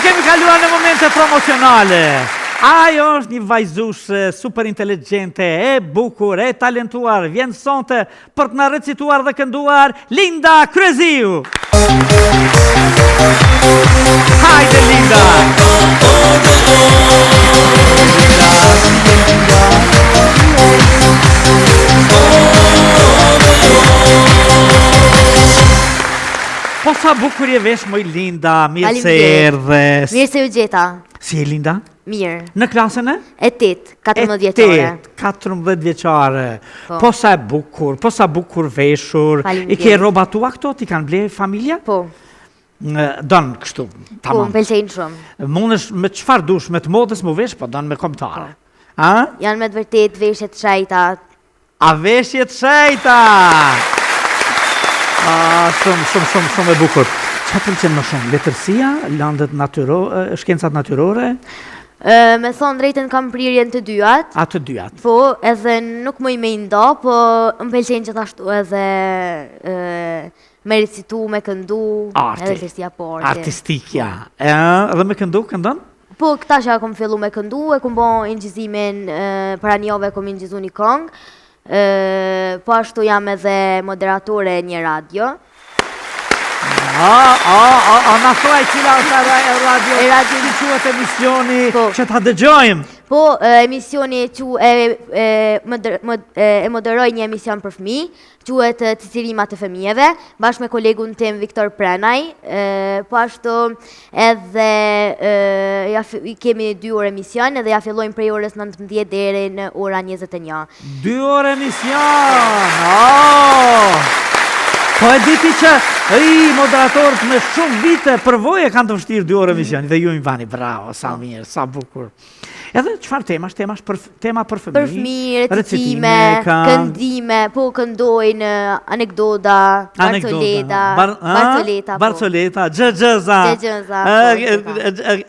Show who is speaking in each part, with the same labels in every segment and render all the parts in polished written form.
Speaker 1: kemi kaluar në momente promocionale. Ajo është një vajzushe super inteligjente, e bukur, e talentuar, vjen sonte për të na recituar dhe kënduar Linda Kryeziu. Hajde Linda! Po sa bukur je vesh moj Linda, mirë se erdhe.
Speaker 2: Mirë se u gjeta.
Speaker 1: Si e Linda?
Speaker 2: Mirë.
Speaker 1: Në klasën e?
Speaker 2: E 14 vjeçare.
Speaker 1: 14 vjeçare. Po sa e bukur, po sa bukur veshur. I ke rroba tua këto, ti kanë ble familja?
Speaker 2: Po.
Speaker 1: Don kështu,
Speaker 2: Po,
Speaker 1: tamam.
Speaker 2: më pëlqejnë shumë.
Speaker 1: Mundesh me çfarë dush, me të modës më vesh, po don me kombëtare. A?
Speaker 2: Janë me të vërtet veshje të shajta.
Speaker 1: A veshje të shejta? Shumë e bukur. Çfarë pëlqen më shumë? Letërsia, landet shkencat natyrore?
Speaker 2: Me thonë drejtën kam prirjen të dyat.
Speaker 1: A të dyat?
Speaker 2: Po, edhe nuk më i me ndo, po më pëlqejnë gjithashtu edhe me recitu, me këndu, edhe letërsia po arti.
Speaker 1: Artistikja. Edhe me këndon?
Speaker 2: Po, këta që kom fillu me këndu, e kom bo ingjizimin, para njove kom ingjizu një këngë, po ashtu jam edhe moderatore një radio.
Speaker 1: Na thuaj cila është radio? Si quhet emisioni që ta dëgjojmë?
Speaker 2: Po, emisioni e moderoj një emision për fëmijë, quhet Cicirimat e fëmijëve, bashkë me kolegun tim Viktor Prenaj, po ashtu edhe kemi 2 orë emision edhe ja fillojmë prej orës 19 deri në ora 21.
Speaker 1: 2 orë emision! Po e diti që moderatorët me shumë vite përvoje kanë të vështirë 2 orë emisioni dhe ju invani, bravo, sa mirë, sa bukur. Edhe qëfar temash? Tema për fëmijë?
Speaker 2: Për fëmijë, recitime, këndime, po këndojnë anekdota,
Speaker 1: barcoleta, gjëgjëza,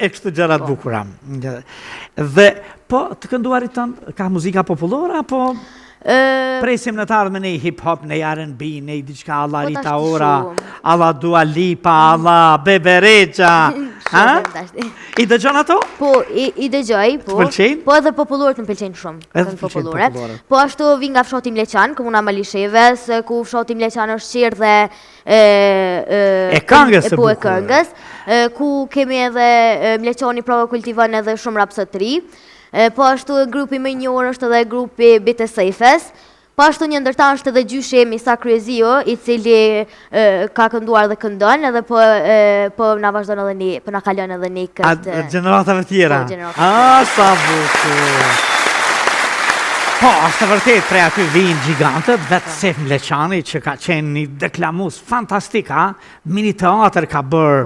Speaker 1: e kështu gjërat bukura. Dhe, po, të kënduarit tënë, ka muzika populore, apo... Presim në të ardhme në hip-hop, në R&B, në diçka alla Rita Ora, alla Dua Lipa, alla Bebe Rexha. I dëgjon ato?
Speaker 2: Po, i dëgjoj, po.
Speaker 1: Pëlqejnë?
Speaker 2: Po edhe populorët më pëlqejnë shumë.
Speaker 1: Edhe populore.
Speaker 2: Po ashtu vi nga fshati Mleqan, komuna Malisheves, ku fshati Mleqan është qirë dhe...
Speaker 1: E këngës e bukur.
Speaker 2: Po e këngës, ku kemi edhe Mleqani prova kultivon edhe shumë rapsotëri. Po ashtu grupi më i njohur është edhe grupi Bite Sejfes. Po ashtu një ndërtan është edhe gjyshi Misa Kryeziu, i cili ka kënduar dhe këndon, edhe po na vazhdon edhe një, po na kalon edhe një këtë...
Speaker 1: Gjeneratave tjera? Sa bukur! Po, është vërtet prej aty vijnë gjigantët, vetë Sef Mleqani që ka qenë një deklamus fantastik, mini teatr ka bërë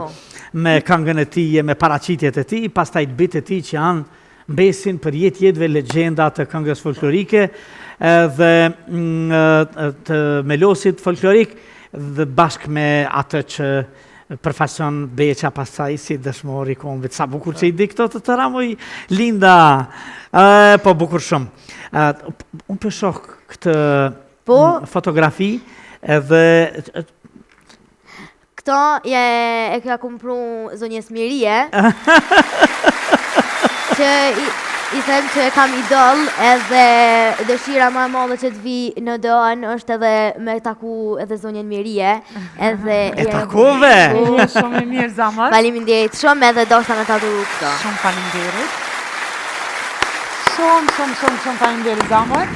Speaker 1: me këngën e tij, me paraqitjet e tij, pastaj bitet e tij që janë mbesin për jetëve legjenda të këngës folklorike dhe të melosit folklorik dhe bashkë me atë që përfaqëson Beqa pastaj si dëshmori kombit. Sa bukur që i di këto të tëra moj Linda. Po bukur shumë. Unë për shoh këtë fotografi edhe...
Speaker 2: Këto e ka kumpru zonjes Mirije. Që i them që e kam idol edhe dëshira më e madhe që të vi në DON është edhe me taku edhe zonjen Mirije.
Speaker 1: E takove?
Speaker 3: Shumë e mirë zamër.
Speaker 2: Faleminderit shumë edhe doshta me tatu këto.
Speaker 3: Shumë faleminderit. Shumë faleminderit zamër.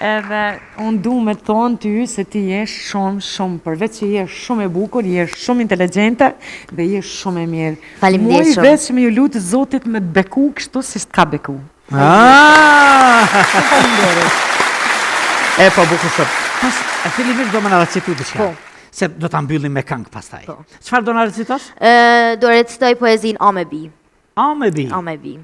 Speaker 3: Edhe unë du me thonë ty se ti jesh shumë, përveç që jesh shumë e bukur, jesh shumë inteligjente dhe jesh shumë e mirë.
Speaker 2: Faleminderit shumë.
Speaker 3: Muj veç që me ju lutë Zotit me të beku kështu si s'ka beku.
Speaker 1: Shumë faleminderit. Po bukur shumë. Pas, fillimisht do më në recitu diçka. Se do ta mbyllim me këngë pastaj. Çfarë do na recitosh?
Speaker 2: Do recitoj poezin Amebi.
Speaker 1: Amebi.
Speaker 2: Amebi.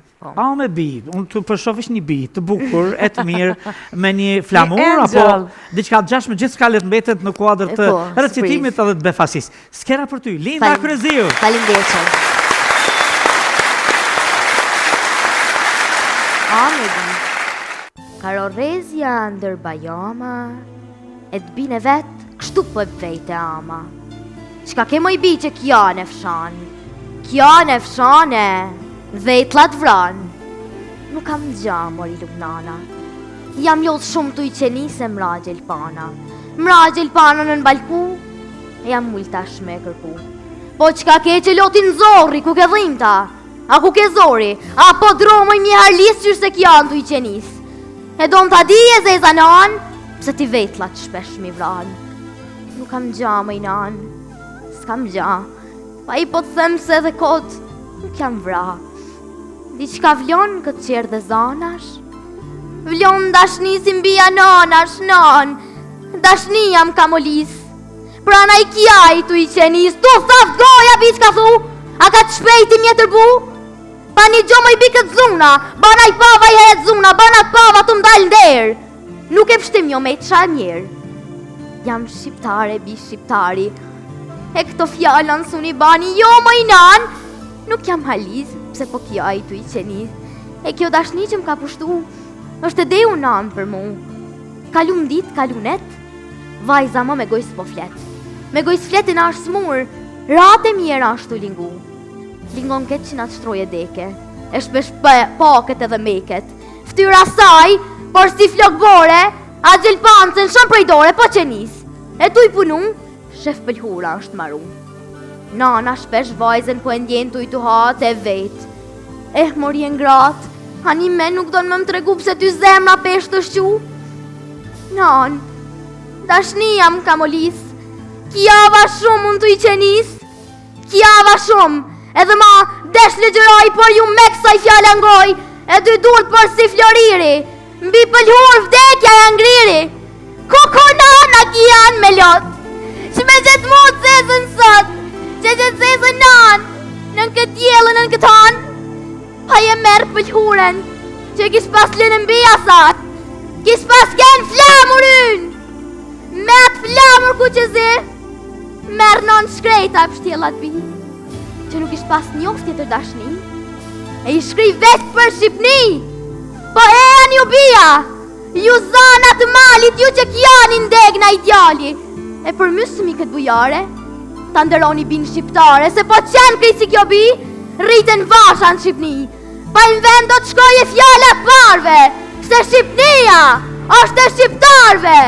Speaker 1: Unë të përshofish një bi të bukur, e të mirë, me një flamur, apo diçka të gjashme, gjithë s'ka letë mbetet në kuadrë të recitimit edhe të befasis. Skera për ty, Linda Kryeziu.
Speaker 2: Faleminderit shumë. Amebi. Karorezja ndër bajama, e të bine vetë, kështu për vejte ama. Qka ke moj bi që kja në fshan, Kjo në fshane, vetlat vran. Nuk kam gja, mori Lubnana. Jam lodh shumë të i qeni se mra gjelpana. Mra gjelpana në balku, e jam mull tash me kërku. Po qka ke që lotin zorri, ku ke dhimta? A ku ke zori? A po dromoj mi harlis qërë se kjanë të i qenis? E do në ta di e zeza nan, pse ti vetlat shpesh mi vran. Nuk kam gja, më i nan, s'kam gja. Pa i po të them se dhe kot, nuk jam vra. Diqka vlon këtë qerë dhe zanash? Vlon dashni si mbija nanash, nan. Dashni jam kamolis. Pra na i kjaj tu i qenis, tu thaft goja biq ka thu, a ka të shpejti mje tërbu? Pa një gjo më i bikët zuna, bana i pava i heret zuna, bana të pava të mdal nder. Nuk e pështim jo me të qa njerë. Jam shqiptare, bi shqiptari. E këto fjallan suni bani, jo më i nan, nuk jam haliz, pse po kjaj tu i qenis. E kjo dashni që m'ka pushtu, është edhe u nan për mu. Kalum dit, kalunet, vajza më me gojës po flet. Me gojës fletin ashtë smur, rate mjera ashtu lingu. Lingon këtë që nga të shtroje deke, e shpesh paket edhe meket. Ftyra saj, por si flok bore, a gjelpancën shumë prej dore po qenis. E tu i punu, shef pëlhura është maru. Nana shpesh vajzen po e ndjen tu i tu hatë e vet. Mori e ngrat, ani me nuk do në më tregu pse ty zemra pesh të shqu. Nan, dashni jam kamolis, kjava shumë unë tu i qenis, kjava shumë, edhe ma desh legjëraj, por ju me kësaj fjalla ngoj, e dy durt për si floriri, mbi pëlhur vdekja e ngriri. Kuko nana ki janë me lot, që me gjithë mu të zezën sot, që gjithë zezën nan, nën këtë jelën nën këtë han, pa je merë pëlhuren, që kish pas lënë mbi asat, kish pas ken flamurën, me atë flamur ku që zi, merë non shkrejta pështjelat bi, që nuk ish pas njoft tjetër dashni, e i shkri vetë për Shqipni, po e janë ju bia, ju zana të malit, ju që kjani ndegna i djali, e për mësëmi këtë bujare, ta ndëroni bin shqiptare, se po qenë këj si kjo bi, rritën vasha në Shqipni, pa i vend do të shkoje fjalla parve, se Shqipnia është e shqiptarve.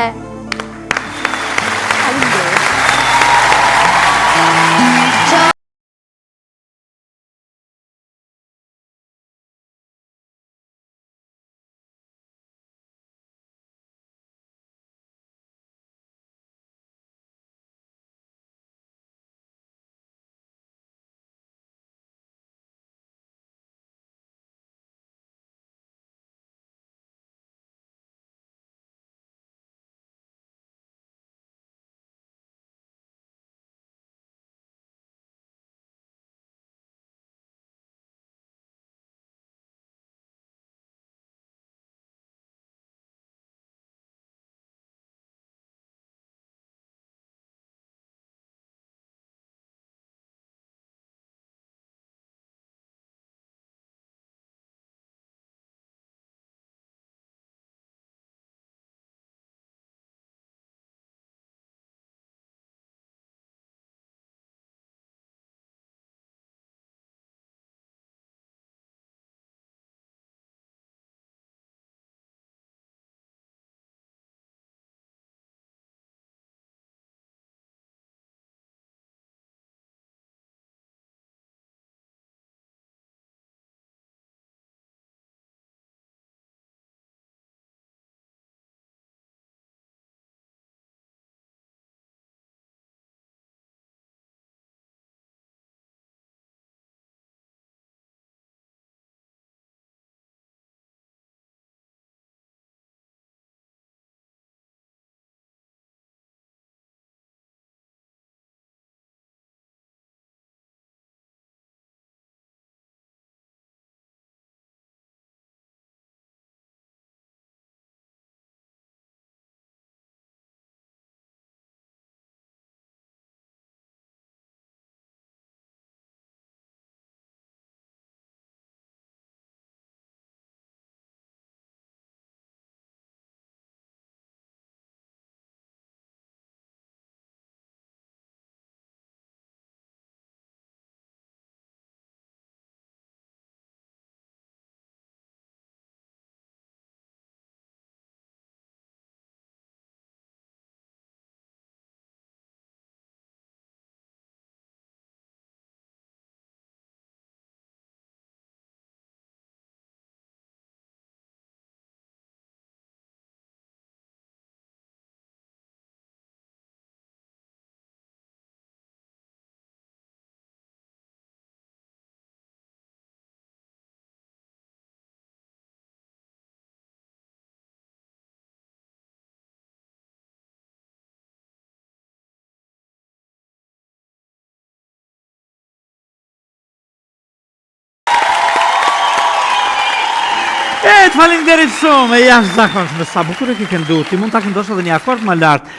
Speaker 1: Të falenderit shumë, e jashtë zakonshme, sa bukur e ke këndu, ti mund ta këndosh edhe një akord më lartë.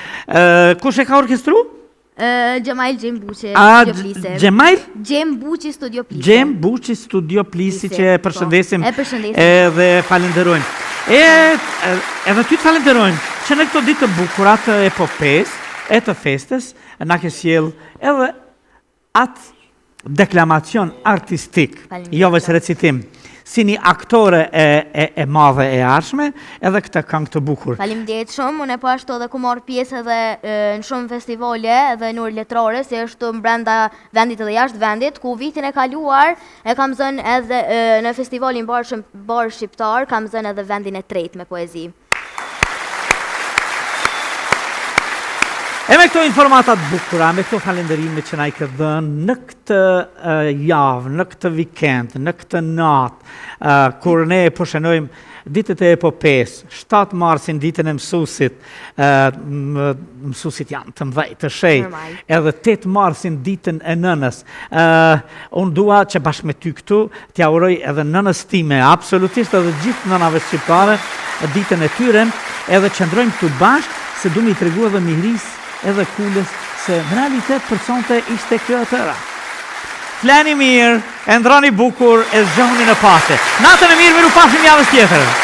Speaker 1: Kush e ka orkestru?
Speaker 2: Gjemail Gjem Buqi, Studio Plisi.
Speaker 1: Gjemail?
Speaker 2: Gjem Buqi, Studio Plisi.
Speaker 1: Gjem Buqi, Studio Plisi, që e përshëndesim.
Speaker 2: E përshëndesim.
Speaker 1: Edhe falenderojmë. Edhe ty të falenderojmë, që në këto ditë të bukurat të epopes, e të festes, na ke sjell edhe atë deklamacion artistik, jo veç recitim, si një aktore e madhe e arshme, edhe këtë këngë të bukur.
Speaker 2: Faleminderit shumë, unë po ashtu edhe ku marr pjesë edhe në shumë festivale edhe në letrore, si është brenda vendit edhe jashtë vendit, ku vitin e kaluar e kam zënë edhe në festivalin Bar Shqiptar, kam zënë edhe vendin e tretë me poezi.
Speaker 1: E me këto informatat bukura, me këto falenderime që na i këtë dhënë në këtë javë, në këtë vikend, në këtë natë, kur ne po shenojmë ditët e epopes, 7 marsin ditën e mësusit, mësusit janë të mdhej, të shejt, edhe 8 marsin ditën e nënës. Unë dua që bashkë me ty këtu, t'ja uroj edhe nënës time, absolutisht edhe gjithë nënave shqiptare, ditën e tyre, edhe qëndrojmë këtu bashkë, se du mi të regu edhe mihris, edhe kulës, se në realitet personte ishte kjo e tëra. Fleni mirë, e ndroni bukur, e zgjohuni në pase. Natën e mirë, miru pasim javës tjetër.